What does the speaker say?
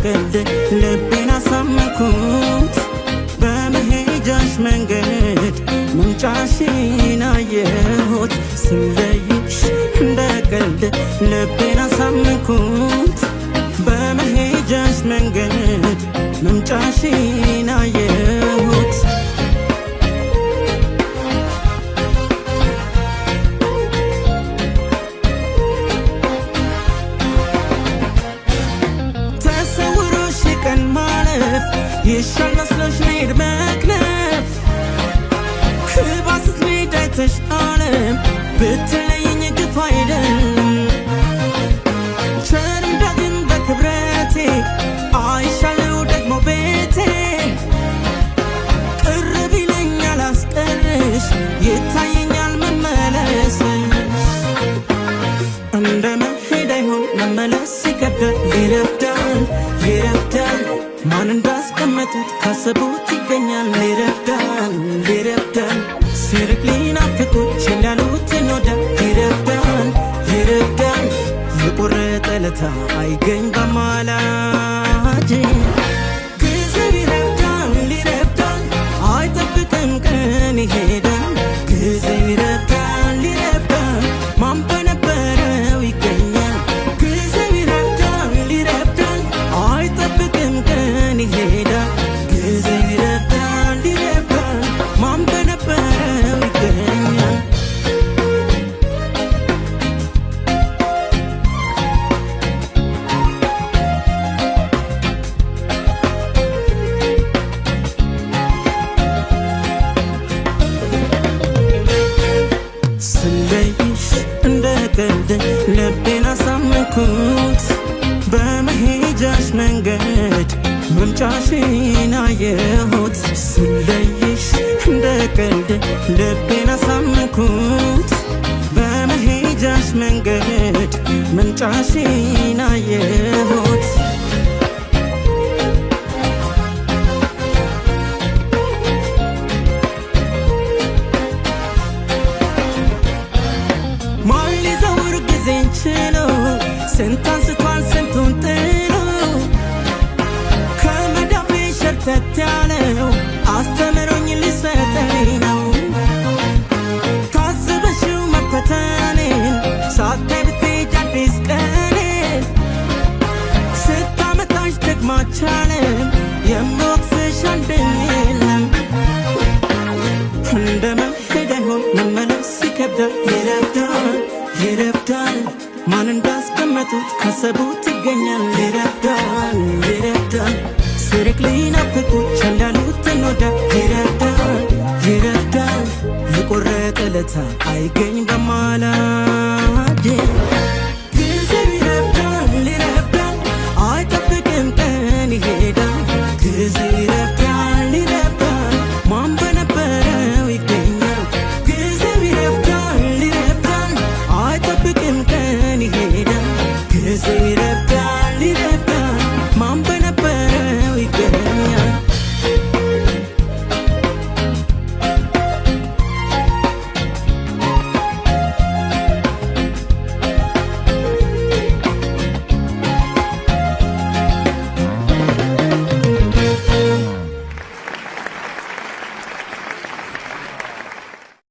ቀልድ ልቤን አሳመንኩት በመሄጃሽ መንገድ መምጫሽን አየሁት ስለይሽ እንደ ቀልድ ልቤን አሳመንኩት በመሄጃሽ መንገድ መምጫሽን አየሁት ተሰውሮሽ ቀን ማለፍ ይሻል መስሎሽ መሄድ መክነፍ ክባስት ሜዳ አይተሽ ዓለም ብትለይኝ ግፍ አይደለም ቸር እንዳግን በክብረቴ አይሻለው ደግሞ ቤቴ ቅር ቢለኛል አስቀርሽ ይታየኛል መመለስሽ እንደ መሄድ አይሆን መመለስ ይከብዳል ይረፍዳል ይረፍዳል ማን እንዳስቀመጡት ካሰቡት ይገኛል ይረፍዳል ይረፍዳል ሲርቅ ሊናፍቁት ችላሉት እንወዳል ይረፍዳል ይረፍዳል የቆረጠ ለታ አይገኝ በማላጅ ጊዜው ይረፍዳል ይረፍዳል አይጠብቅም ቀን ይሄዳል ጊዜው ይረፍዳል ይረፍዳል ማን በነበረው ይገኛል ጊዜው ይረፍዳል ይረፍዳል አይጠብቅም ቀን ይሄዳል ጊዜው ይረፍዳል ይረፍዳል ማን በነበረው ይገኛል ስለይሽ እንደ ቀልድ ልቤን አሳመንኩት በመሄጃሽ መንገድ መምጫሽን አየሁት ስለይሽ እንደ ቀልድ ልቤን አሳመንኩት በመሄጃሽ መንገድ መምጫሽን አየሁት ማን ሊዘውር ጊዜን ችሎ ስንት አንስቷል ስንቱን ጥሎ ከመዳፌ ሸርተት ያለው አስተምሮኝ ሊሰጠኝ ነው ታዝበሽው መፈተኔን ሳታይ ብትሄጂ አዲስ ቀኔን ስታመጣሽ ደግማቻለም የምወቅስሽ አንድም የለም እንደ መሄድ አይሆን መመለስ ይከብዳል ይረፍዳል ይረፍዳል ማን እንዳስቀመጡት ካሰቡት ይገኛል ይረፍዳል ይረፍዳል ሲርቅ ሊናፍቁት ቸላሉት እንወዳል ይረፍዳል ይረፍዳል የቆረጠ ለታ አይገኝ በማላ